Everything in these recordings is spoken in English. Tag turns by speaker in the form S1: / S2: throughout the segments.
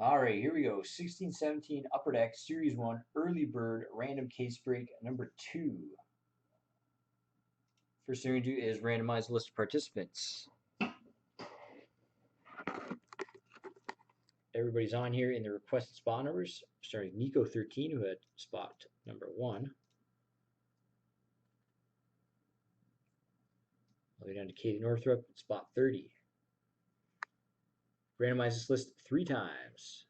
S1: All right, here we go. 1617 Upper Deck Series 1 Early Bird Random Case Break number 2. First thing we do is randomize the list of participants. Everybody's on here in the requested spot numbers, starting with Nico 13, who had spot number 1. All the way down to Katie Northrup, spot 30. Randomize this list 3 times.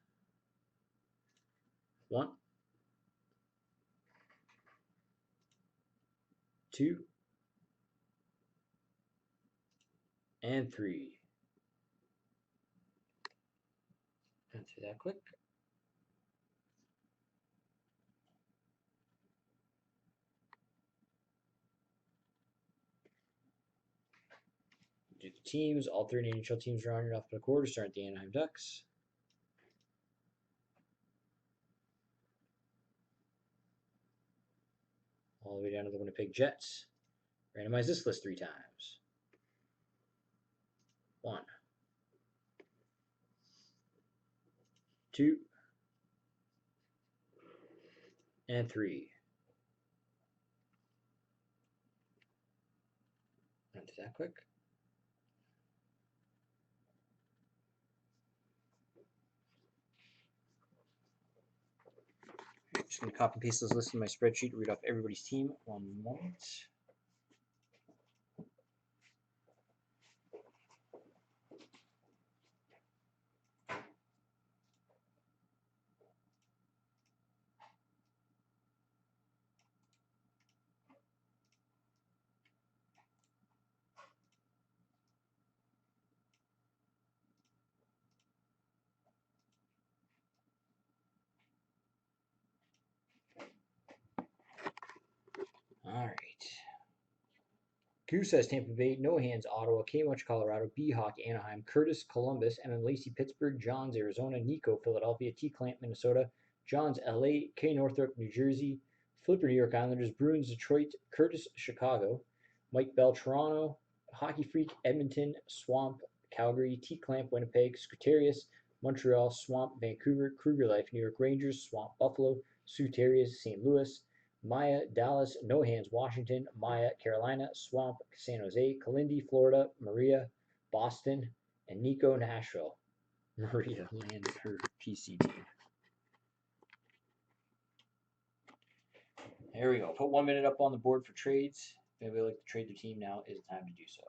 S1: 1, 2, and 3. Answer that quick. Do the teams. All 30 NHL teams are on your alphabetical order, starting at the Anaheim Ducks. All the way down to the Winnipeg Jets. Randomize this list 3 times. 1, 2, and 3. Answer that quick. I'm just going to copy and paste this list in my spreadsheet, read off everybody's team. 1 moment. All right. Goose has Tampa Bay, No Hands Ottawa, K Much Colorado, B Hawk Anaheim, Curtis Columbus, MM Lacey Pittsburgh, Johns Arizona, Nico Philadelphia, T Clamp Minnesota, Johns LA, K Northrop New Jersey, Flipper New York Islanders, Bruins Detroit, Curtis Chicago, Mike Bell Toronto, Hockey Freak Edmonton, Swamp Calgary, T Clamp Winnipeg, Scutarius Montreal, Swamp Vancouver, Kruger Life New York Rangers, Swamp Buffalo, Sutarius St. Louis, Maya, Dallas, No Hands, Washington, Maya, Carolina, Swamp, San Jose, Kalindi, Florida, Maria, Boston, and Nico, Nashville. Maria landed her PC team. There we go. Put 1 minute up on the board for trades. If anybody would like to trade their team, now is the time to do so.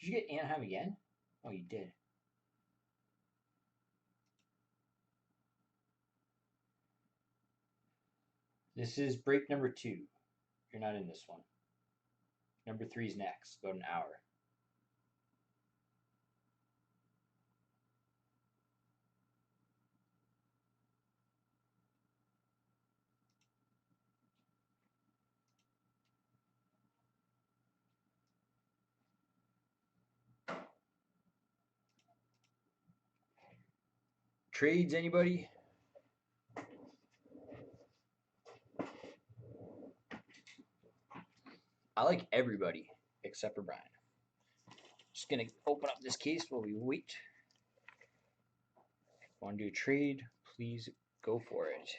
S1: Did you get Anaheim again? Oh, you did. This is break number 2. You're not in this one. Number 3 is next, about an hour. Trades, anybody? I like everybody except for Brian. Just gonna open up this case while we wait. If you want to do a trade, please go for it.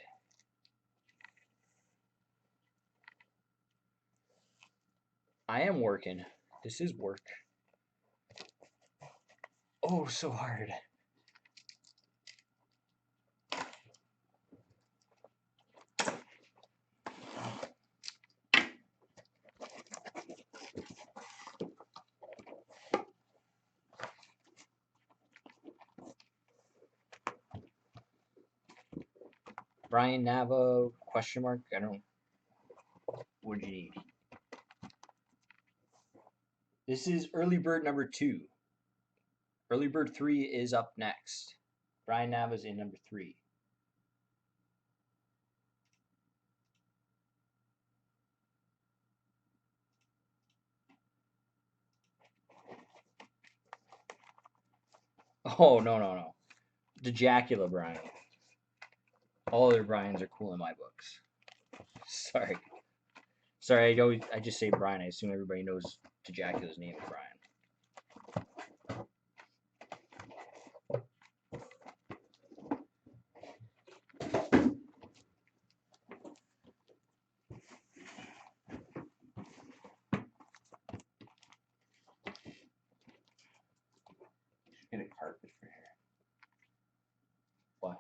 S1: I am working. This is work. Oh, so hard. Brian Nava, question mark? I don't. What do you need? This is early bird number 2. Early bird 3 is up next. Brian Nava's in number 3. Oh, no. DeJacula, Brian. All other Brians are cool in my books. Sorry. I just say Brian. I assume everybody knows DiGiaco's name is Brian.
S2: Get a carpet for here.
S1: Why?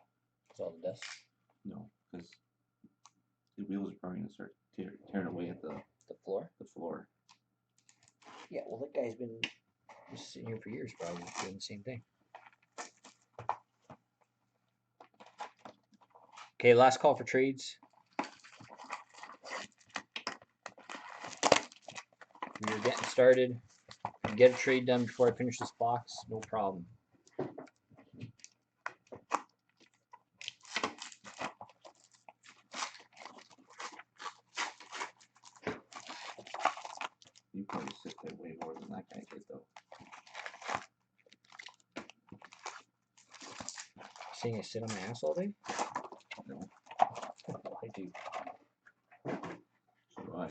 S1: It's all the dust.
S2: No, because the wheels are probably gonna start tearing away at the
S1: floor.
S2: floor.
S1: Yeah, well, that guy's been just sitting here for years, probably doing the same thing. Okay, last call for trades. We are getting started. Get a trade done before I finish this box, no problem.
S2: You probably sit there way more than that guy did, though.
S1: Saying I sit on my ass all day?
S2: No.
S1: I do.
S2: So do I.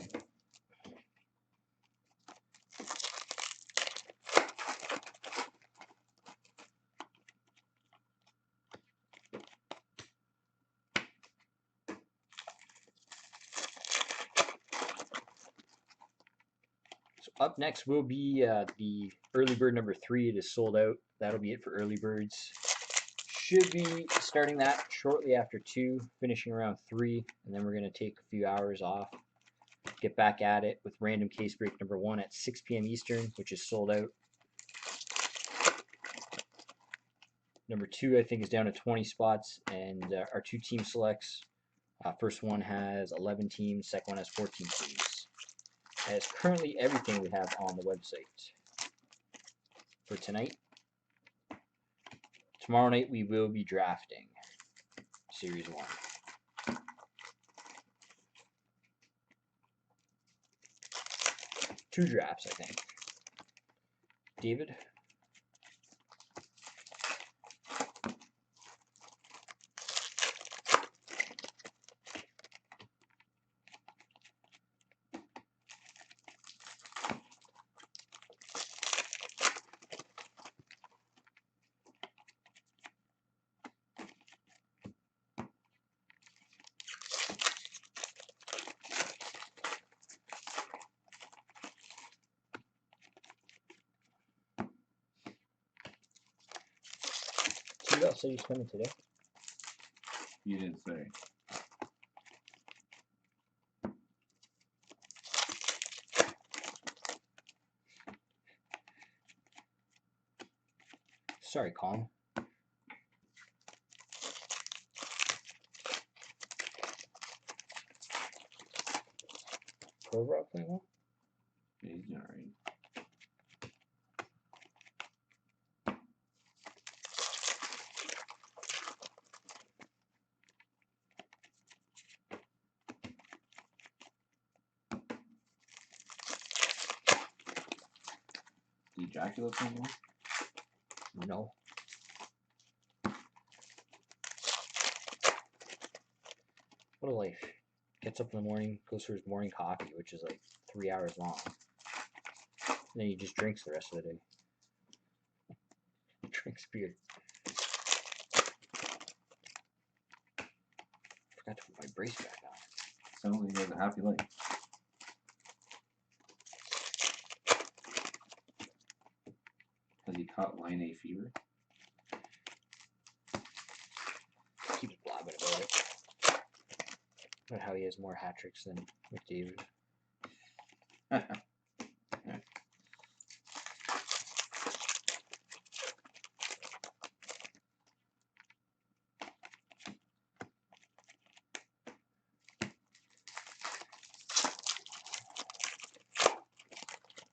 S1: So up next will be the early bird number 3. It is sold out. That'll be it for early birds. Should be starting that shortly after 2, finishing around 3, and then we're going to take a few hours off. Get back at it with random case break number 1 at 6 p.m. Eastern, which is sold out. Number 2, I think, is down to 20 spots, and our 2 team selects. First one has 11 teams, second one has 14 teams. That is currently everything we have on the website for tonight. Tomorrow night we will be drafting Series 1. Two drafts, I think. David? What else are you spending today?
S2: You didn't say.
S1: Sorry, Colin. Overall playing well?
S2: Yeah, he's doing alright. The Dracula thing one?
S1: No. What a life. Gets up in the morning, goes for his morning coffee, which is like 3 hours long. And then he just drinks the rest of the day. Drinks beer. Forgot to put my brace back on.
S2: Sounds like he has a happy life. Has he caught line A fever?
S1: Keeps blabbing about it. About how he has more hat tricks than McDavid.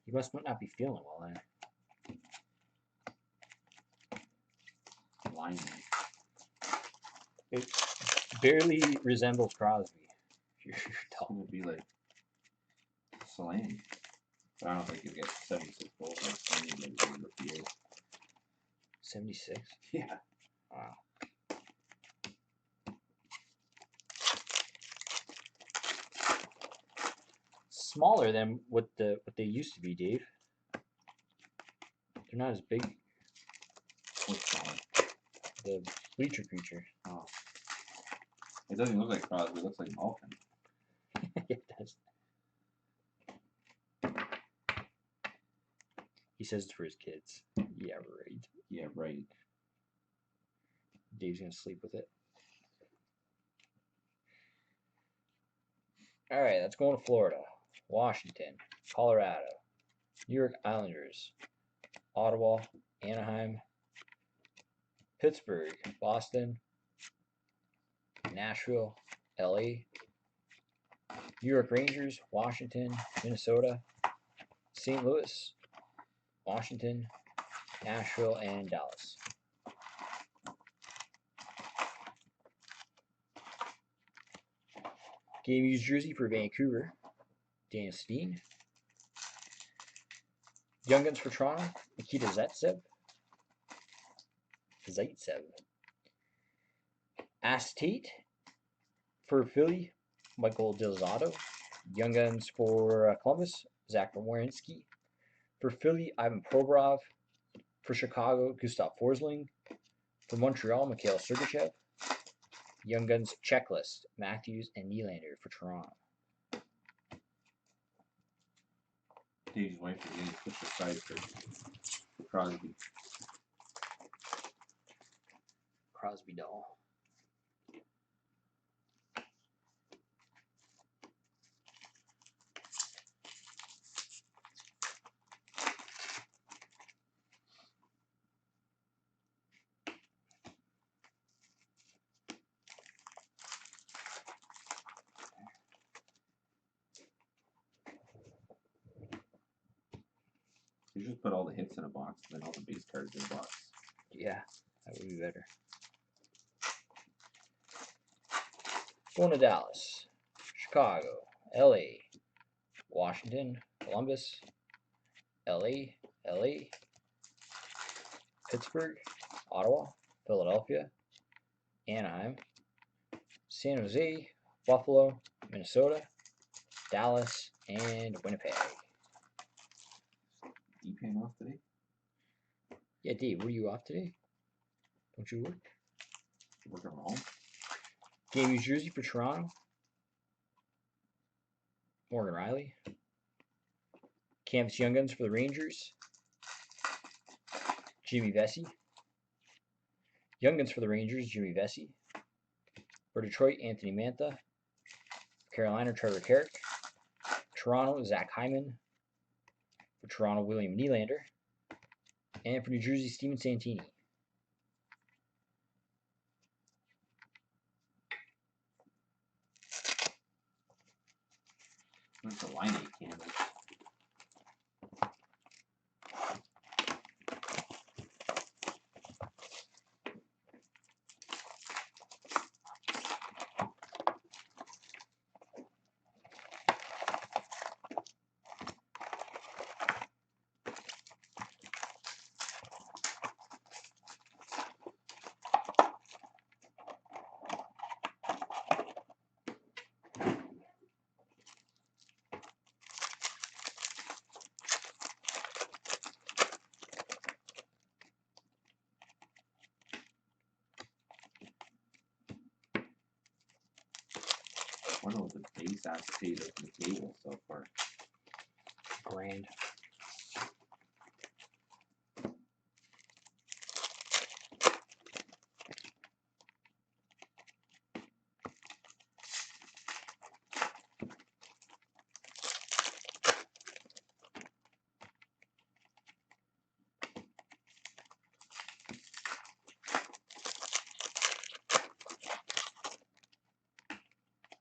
S1: He must not be feeling well then.
S2: Line
S1: It barely resembles Crosby. If you're
S2: A.
S1: talking.
S2: Would be like Slang. But I don't think he'll get 76 goals like Slang did in the rookie year.
S1: 76?
S2: Yeah.
S1: Wow. smaller than what they used to be, Dave. They're not as big.
S2: What's smaller?
S1: The bleacher creature.
S2: Oh. It doesn't look like Crosby, it looks like Malkin.
S1: It does. He says it's for his kids. Yeah, right.
S2: Yeah, right.
S1: Dave's gonna sleep with it. All right, let's go to Florida, Washington, Colorado, New York Islanders, Ottawa, Anaheim, Pittsburgh, Boston, Nashville, LA, New York Rangers, Washington, Minnesota, St. Louis, Washington, Nashville, and Dallas. Game used jersey for Vancouver, Daniel Steen. Young Guns for Toronto, Nikita Zaitsev. Acetate for Philly, Michael Delzato. Young Guns for Columbus, Zach Werenski. For Philly, Ivan Provorov. For Chicago, Gustav Forsling. For Montreal, Mikhail Sergachev. Young Guns checklist, Matthews and Nylander for Toronto.
S2: Dave's wife is getting pushed aside for Crosby.
S1: Crosby doll.
S2: You just put all the hits in a box and then all the base cards in a box.
S1: Yeah, that would be better. Going to Dallas, Chicago, LA, Washington, Columbus, LA, Pittsburgh, Ottawa, Philadelphia, Anaheim, San Jose, Buffalo, Minnesota, Dallas, and Winnipeg.
S2: You paying off today?
S1: Yeah, Dave, were you off today? Don't you work?
S2: Working from home?
S1: Game used jersey for Toronto, Morgan Riley. Canvas Young Guns for the Rangers, Jimmy Vesey. Young Guns for the Rangers, Jimmy Vesey. For Detroit, Anthony Mantha. Carolina, Trevor Carrick. Toronto, Zach Hyman. For Toronto, William Nylander. And for New Jersey, Steven Santini.
S2: Where's the line 8 canvas? I wonder what the base acetate of the table so far.
S1: Grand.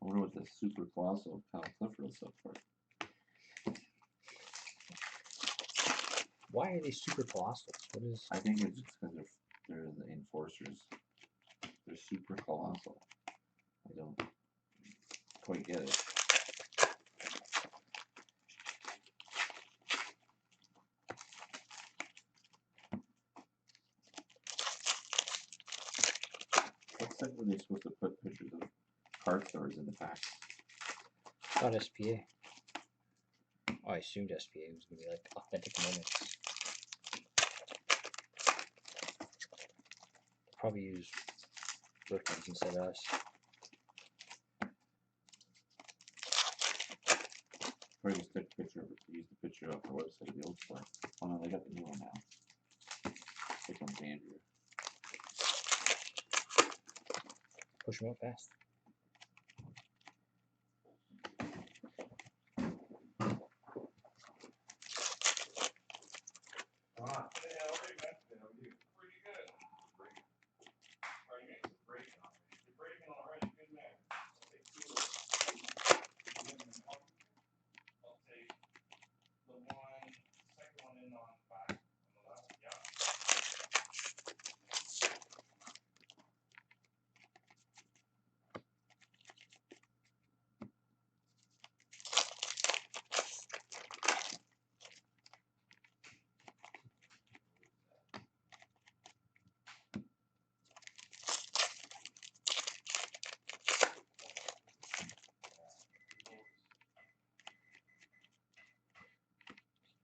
S2: I wonder what the super colossal Cal Clifford so far.
S1: Why are they super colossals? What is?
S2: I think it's just because they're the enforcers. They're super colossal. I don't quite get it. What set were they supposed to put pictures of card stores in the pack?
S1: Not SPA. Oh, I assumed SPA was gonna be like authentic moments. Probably use rookies instead of us.
S2: Or just take a picture of it. Use the picture off the website of the old store. Oh no, they got the new one now. Here comes Andrew.
S1: Push them out fast.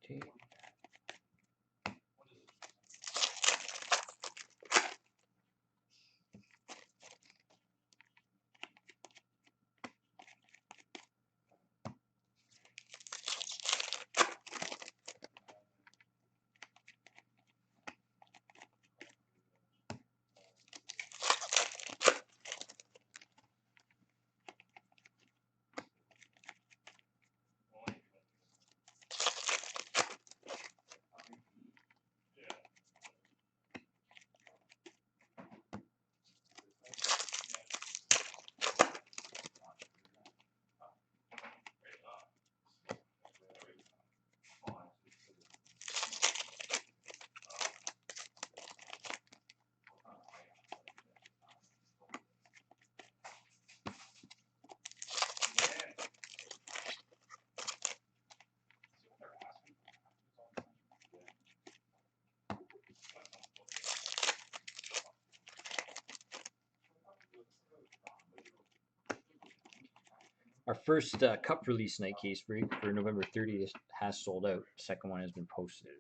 S1: Okay. Our first cup release night case break for November 30th has sold out. The second one has been posted.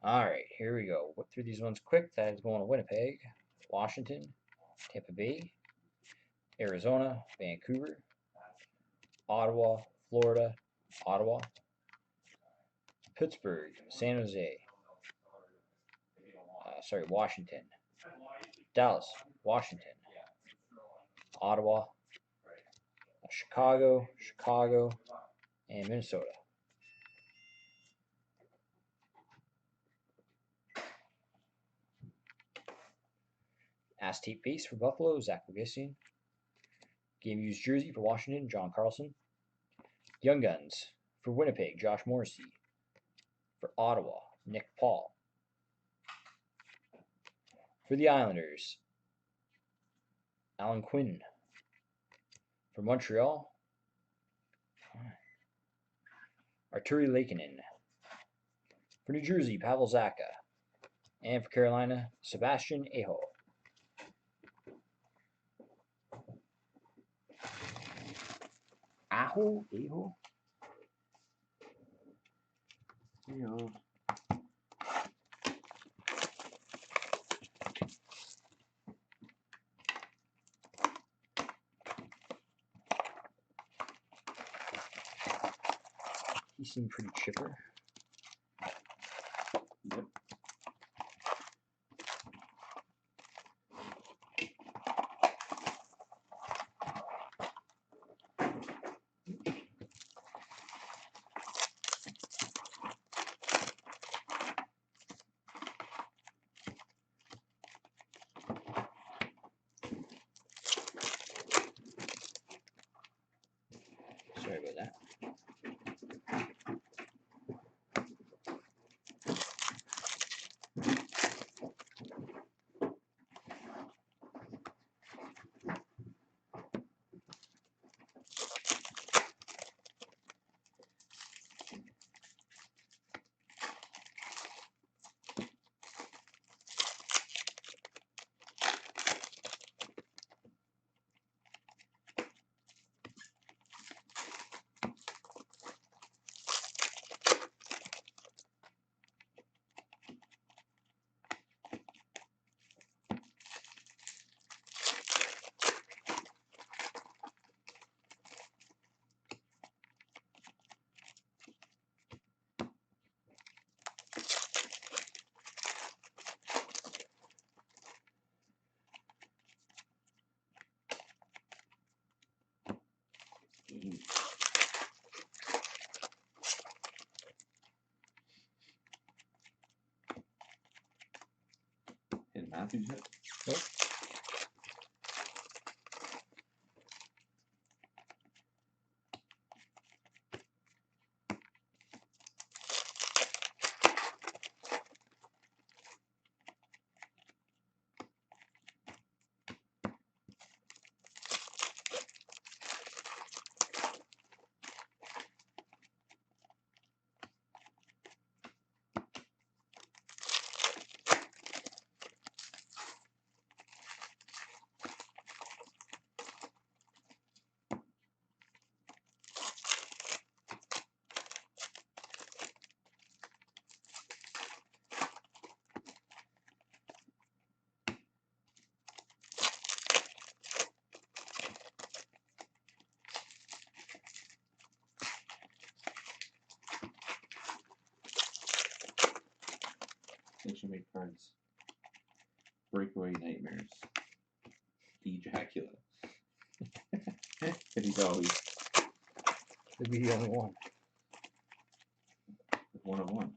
S1: Alright, here we go. Whip through these ones quick. That is going to Winnipeg, Washington, Tampa Bay, Arizona, Vancouver, Ottawa, Florida, Ottawa, Pittsburgh, San Jose, Washington, Dallas, Washington, Ottawa, Chicago, and Minnesota. Aztec base for Buffalo, Zach Bogissian. Game used jersey for Washington, John Carlson. Young Guns for Winnipeg, Josh Morrissey. For Ottawa, Nick Paul. For the Islanders, Alan Quinn. For Montreal, Arturi Lekkinen. For New Jersey, Pavel Zacha. And for Carolina, Sebastian Aho. Aho?
S2: Yo.
S1: He seemed pretty chipper.
S2: Yep.
S1: Sorry about that.
S2: Matthews hit?
S1: Nope.
S2: They should make cards. Breakaway Nightmares. Ejaculate. And he's always
S1: Could be the only one.
S2: 1/1.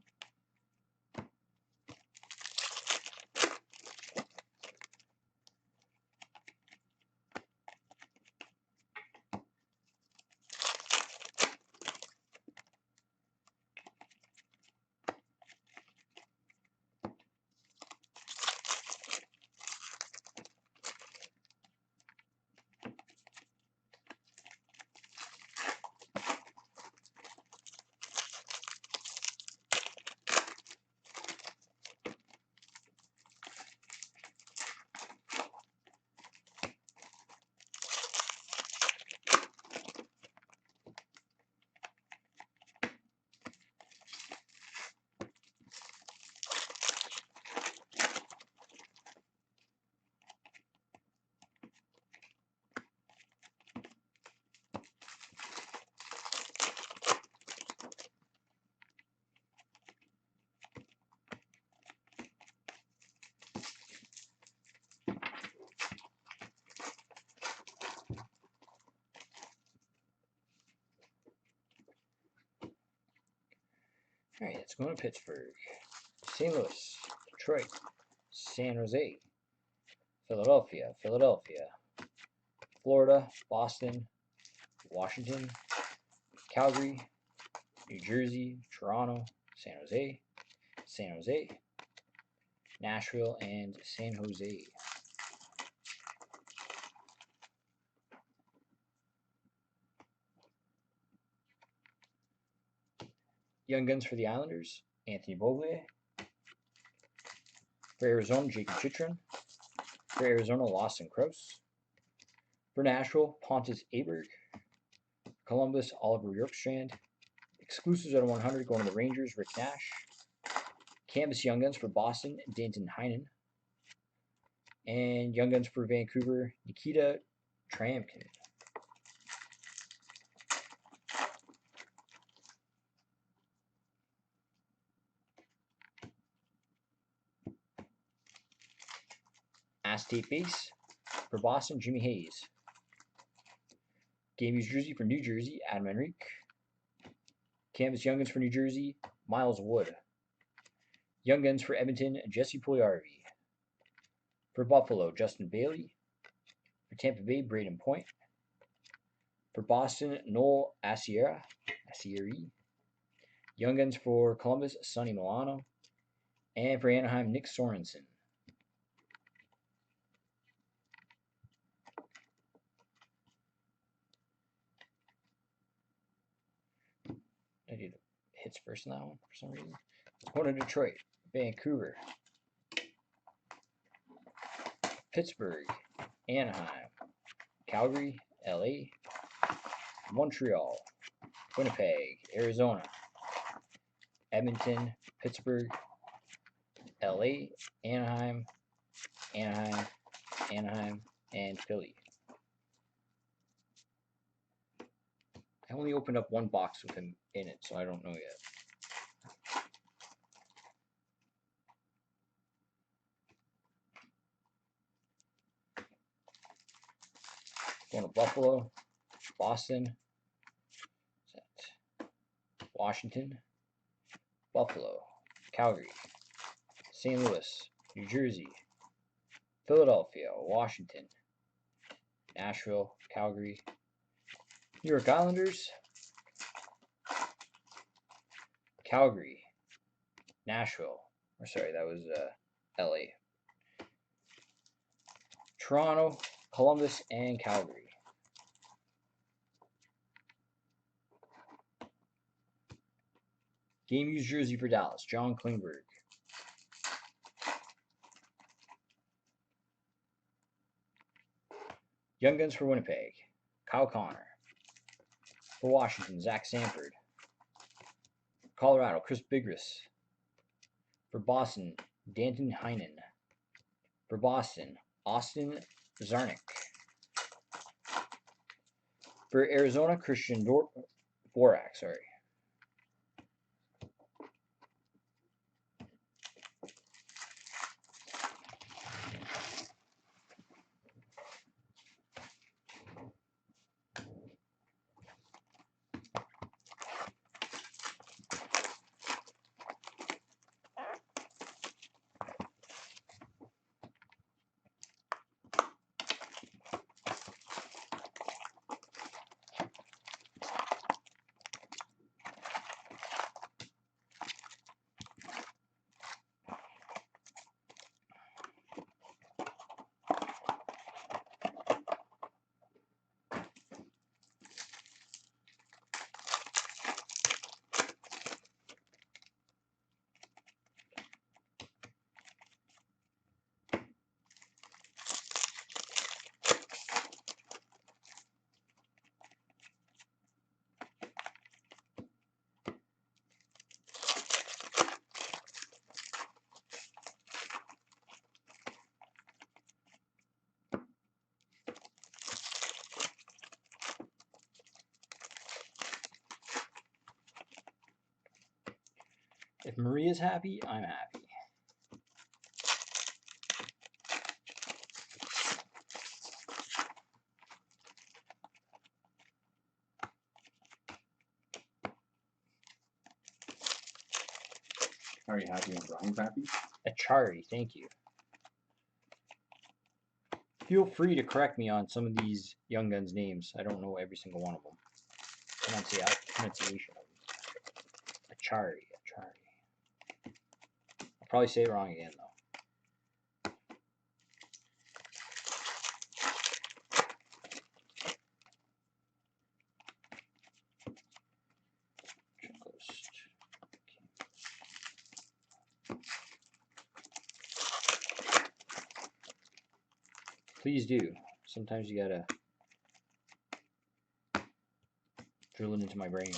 S1: All right, let's go to Pittsburgh, St. Louis, Detroit, San Jose, Philadelphia, Florida, Boston, Washington, Calgary, New Jersey, Toronto, San Jose, Nashville, and San Jose. Young Guns for the Islanders, Anthony Beauvillier. For Arizona, Jacob Chitrin. For Arizona, Lawson Crouse. For Nashville, Pontus Aberg. Columbus, Oliver Bjorkstrand. Exclusives out of 100 going to the Rangers, Rick Nash. Canvas Young Guns for Boston, Danton Heinen. And Young Guns for Vancouver, Nikita Tryamkin. Acetate base for Boston, Jimmy Hayes. Game used jersey for New Jersey, Adam Henrique. Canvas Young Guns for New Jersey, Miles Wood. Young Guns for Edmonton, Jesse Puljujarvi. For Buffalo, Justin Bailey. For Tampa Bay, Braden Point. For Boston, Noel Acciari. Young Guns for Columbus, Sonny Milano. And for Anaheim, Nick Sorensen. I did hits first in that one for some reason. Going to Detroit, Vancouver, Pittsburgh, Anaheim, Calgary, LA, Montreal, Winnipeg, Arizona, Edmonton, Pittsburgh, LA, Anaheim, and Philly. I only opened up one box with him in it, so I don't know yet. Going to Buffalo, Boston, Washington, Buffalo, Calgary, St. Louis, New Jersey, Philadelphia, Washington, Nashville, Calgary, New York Islanders, Calgary, Nashville, or sorry, that was LA, Toronto, Columbus, and Calgary. Game used jersey for Dallas, John Klingberg. Young Guns for Winnipeg, Kyle Connor. For Washington, Zach Sanford. Colorado, Chris Bigras. For Boston, Danton Heinen. For Boston, Austin Czarnik. For Arizona, Christian Dvorak, sorry. If Maria's happy, I'm happy.
S2: Are you happy when Brian's happy?
S1: Achari, thank you. Feel free to correct me on some of these Young Guns names. I don't know every single one of them. Pronunciation of them. Achari. I'll probably say it wrong again, though. Please do. Sometimes you gotta drill it into my brain.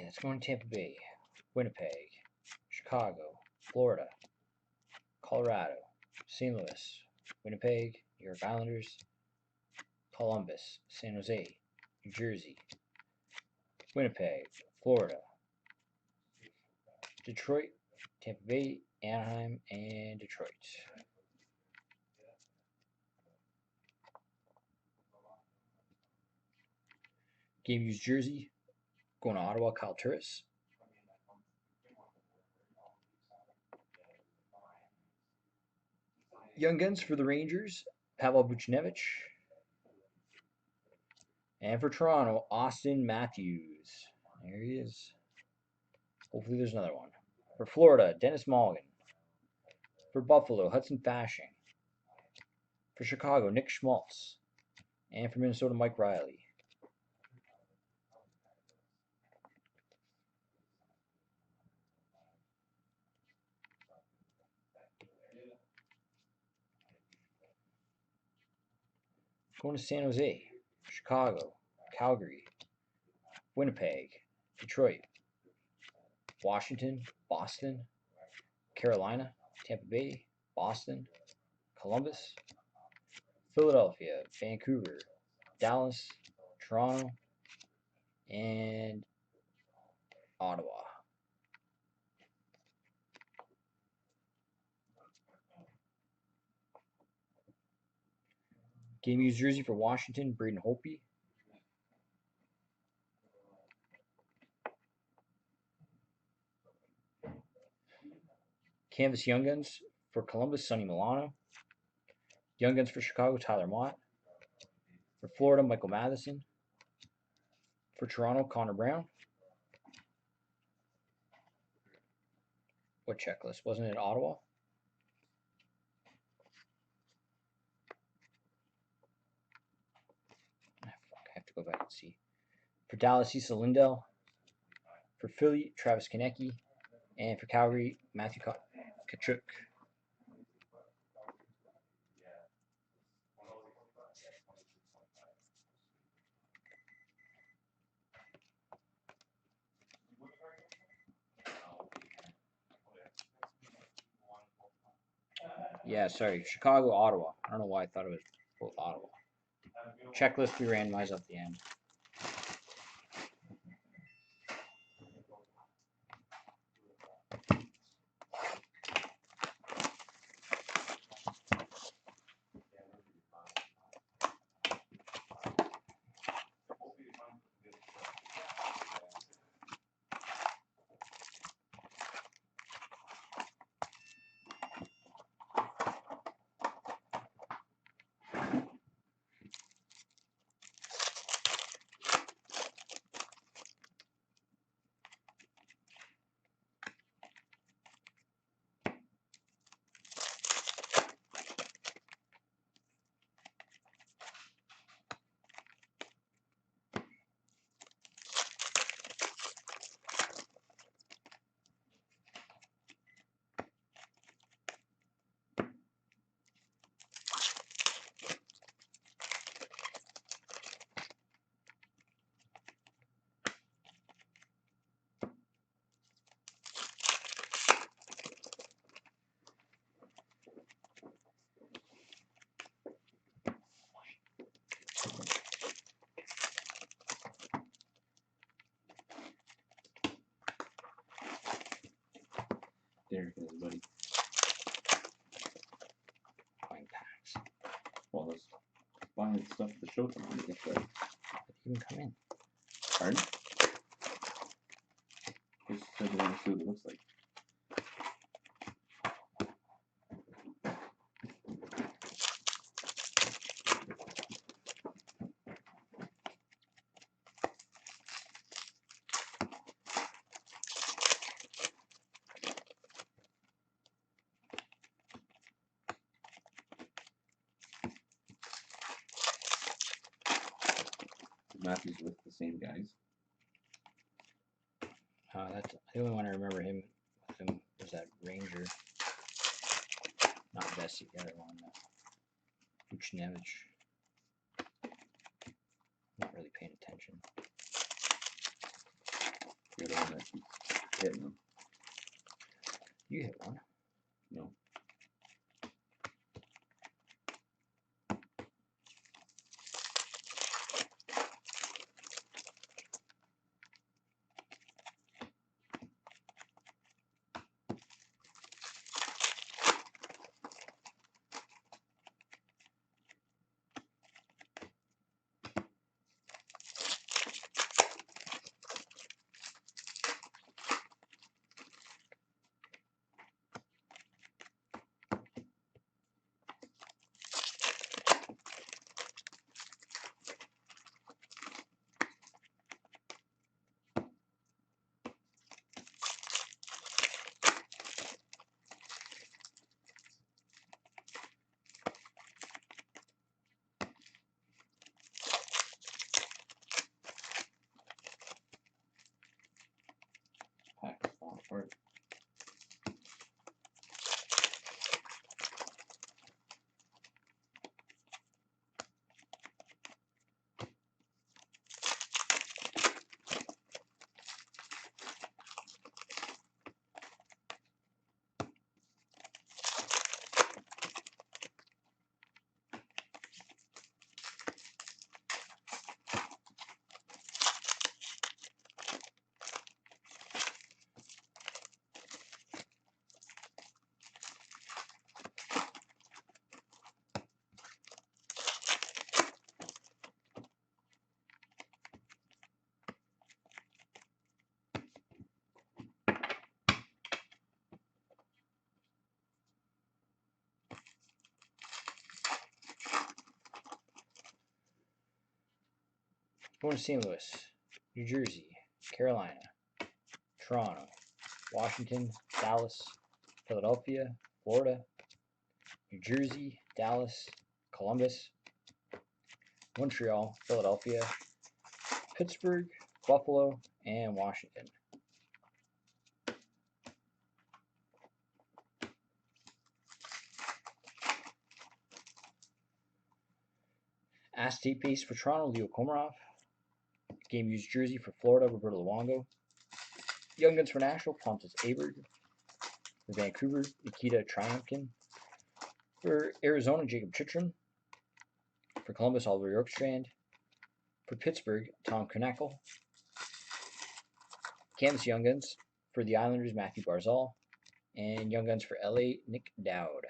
S1: that's going to Tampa Bay, Winnipeg, Chicago, Florida, Colorado, St. Louis, Winnipeg, New York Islanders, Columbus, San Jose, New Jersey, Winnipeg, Florida, Detroit, Tampa Bay, Anaheim, and Detroit. Game used jersey, going to Ottawa, Kyle Turris. Young Guns for the Rangers, Pavel Buchnevich. And for Toronto, Austin Matthews. There he is. Hopefully there's another one. For Florida, Dennis Mulligan. For Buffalo, Hudson Fasching. For Chicago, Nick Schmaltz. And for Minnesota, Mike Riley. Going to San Jose, Chicago, Calgary, Winnipeg, Detroit, Washington, Boston, Carolina, Tampa Bay, Boston, Columbus, Philadelphia, Vancouver, Dallas, Toronto, and Ottawa. Game used jersey for Washington, Braden Holtby. Canvas Young Guns for Columbus, Sonny Milano. Young Guns for Chicago, Tyler Mott. For Florida, Michael Matheson. For Toronto, Connor Brown. What checklist? Wasn't it Ottawa? I have to go back and see. For Dallas, Issa Lindell. For Philly, Travis Konecny. And for Calgary, Matthew Tkachuk. Yeah, sorry. Chicago, Ottawa. I don't know why I thought it was both Ottawa. Checklist we randomized at the end.
S2: Derek is, buddy.
S1: Buying packs.
S2: Well, let's buy stuff at the show tomorrow to get there.
S1: You can come in.
S2: Pardon? Just said they want to see what it looks like. Matthews with the same guys.
S1: That's the only one I remember him with him was that Ranger. Not Vesey, the other one. Buchnevich. Not really paying attention.
S2: You're the one that keeps hitting them.
S1: You hit one.
S2: No. Pack is falling apart.
S1: Going to St. Louis, New Jersey, Carolina, Toronto, Washington, Dallas, Philadelphia, Florida, New Jersey, Dallas, Columbus, Montreal, Philadelphia, Pittsburgh, Buffalo, and Washington. Acetate base for Toronto, Leo Komarov. Game used jersey for Florida, Roberto Luongo. Young Guns for Nashville, Pontus Aberg. For Vancouver, Nikita Triumkin. For Arizona, Jacob Chitrin. For Columbus, Oliver Yorkstrand. For Pittsburgh, Tom Knackle. Canvas Young Guns for the Islanders, Matthew Barzal. And Young Guns for LA, Nick Dowd.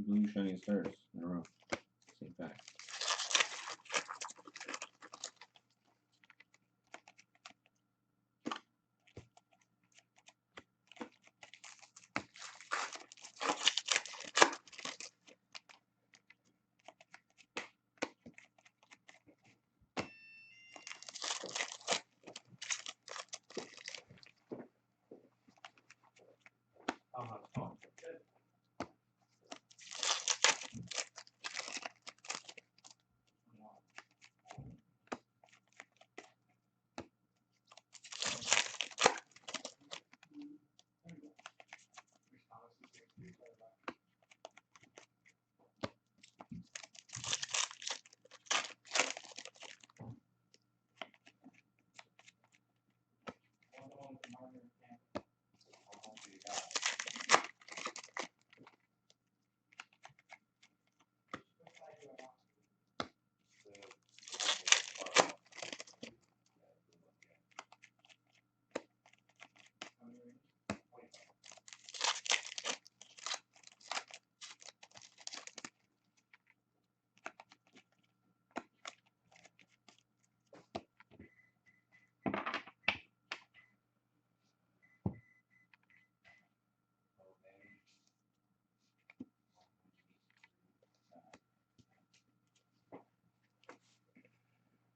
S2: blue shiny stars in a row. Same pack.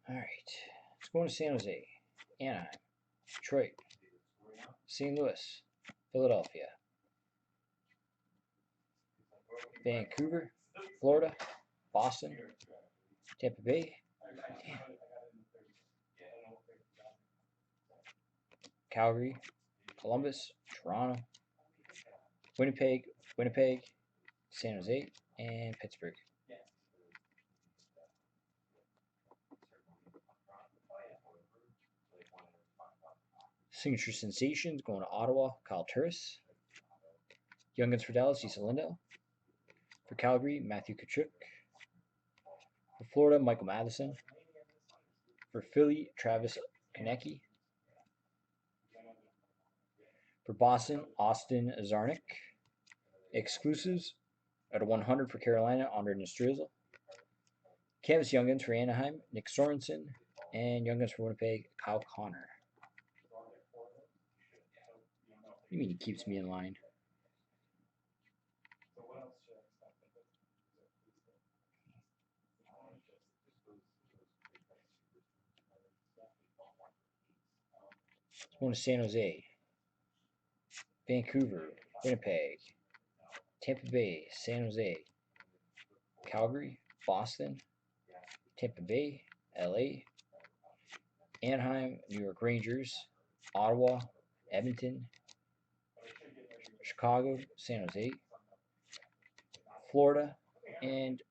S1: All right. Let's go to San Jose, Anaheim, Detroit, St. Louis, Philadelphia, Vancouver, Florida, Boston, Tampa Bay, Calgary, Columbus, Toronto, Winnipeg, San Jose, and Pittsburgh. Signature Sensations going to Ottawa, Kyle Turris. Young Guns for Dallas, Issa Lindell. For Calgary, Matthew Tkachuk. For Florida, Michael Matheson. For Philly, Travis Konecny. For Boston, Austin Czarnik. Exclusives out of 100 for Carolina, Andre Nestrizel. Canvas Young Guns for Anaheim, Nick Sorensen. And Young Guns for Winnipeg, Kyle Connor. You mean he keeps me in line? Going to San Jose, Vancouver, Winnipeg, Tampa Bay, San Jose, Calgary, Boston, Tampa Bay, LA, Anaheim, New York Rangers, Ottawa, Edmonton, Chicago, San Jose, Florida, and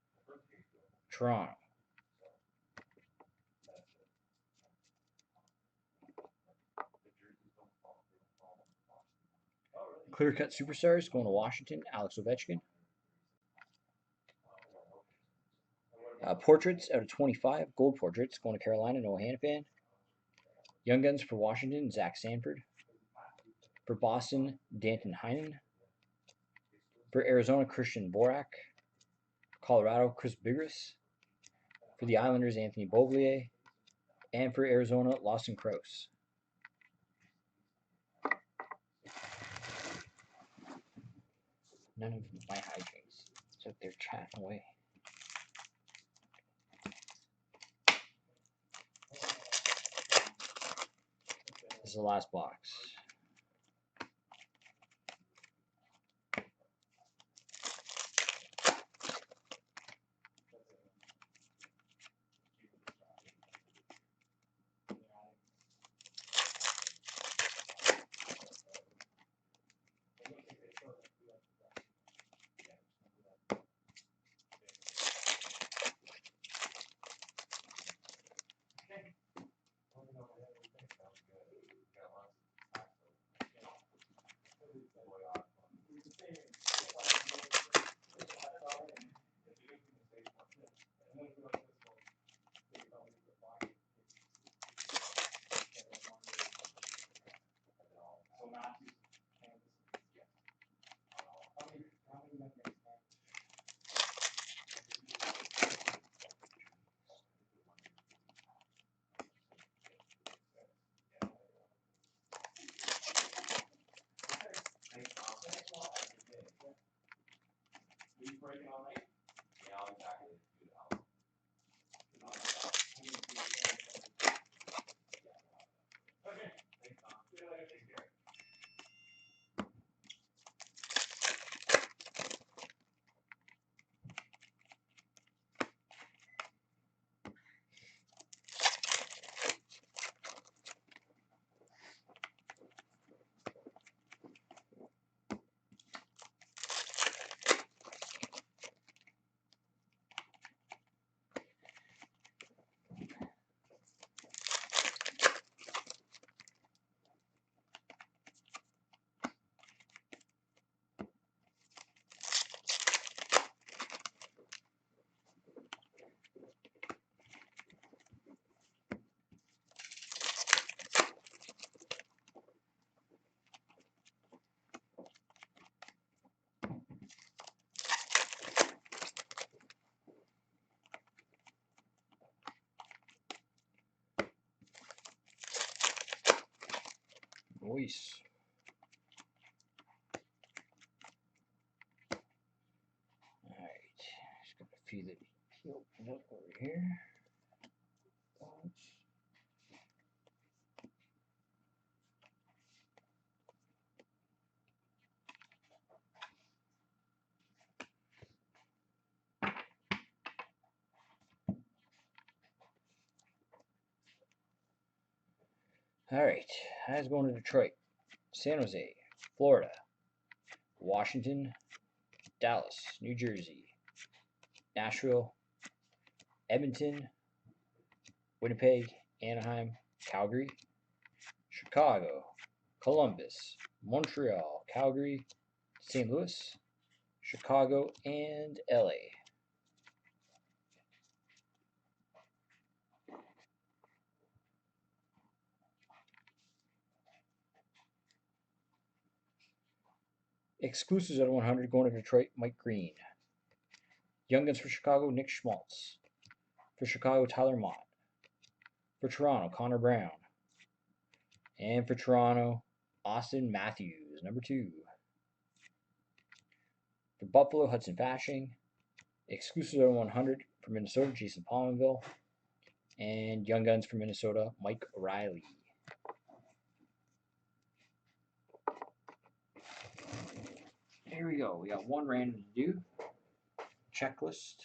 S1: Toronto. Clear Cut Superstars going to Washington, Alex Ovechkin. Portraits out of 25, gold portraits going to Carolina, Noah Hannafin. Young Guns for Washington, Zach Sanford. For Boston, Danton Heinen. For Arizona, Christian Borak. Colorado, Chris Bigras. For the Islanders, Anthony Beauvillier. And for Arizona, Lawson Crouse. None of my hijinks. It's out there chatting away. This is the last box. Choice. Alright, just got a few that he opened up over here. Alright, that's going to Detroit, San Jose, Florida, Washington, Dallas, New Jersey, Nashville, Edmonton, Winnipeg, Anaheim, Calgary, Chicago, Columbus, Montreal, Calgary, St. Louis, Chicago, and LA. Exclusives out of 100 going to Detroit, Mike Green. Young Guns for Chicago, Nick Schmaltz. For Chicago, Tyler Mott. For Toronto, Connor Brown. And for Toronto, Austin Matthews, number 2. For Buffalo, Hudson Fasching. Exclusives out of 100 for Minnesota, Jason Pominville. And Young Guns for Minnesota, Mike Riley. Here we go. We got one random to do. Checklist.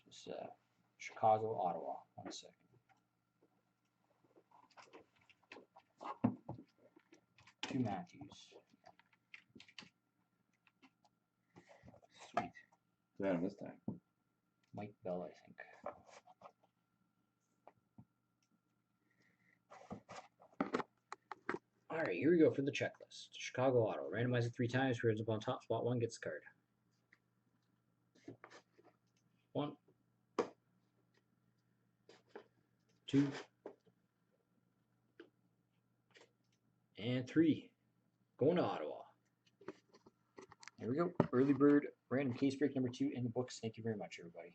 S1: Just Chicago, Ottawa. 1 second. Two Matthews.
S2: Sweet. Got him this time.
S1: Mike Bell, I think. All right, here we go for the checklist. Chicago Auto. Randomize it 3 times. Who ends up on top spot 1 gets the card. 1, 2, and 3. Going to Ottawa. Here we go. Early bird random case break number 2 in the books. Thank you very much, everybody.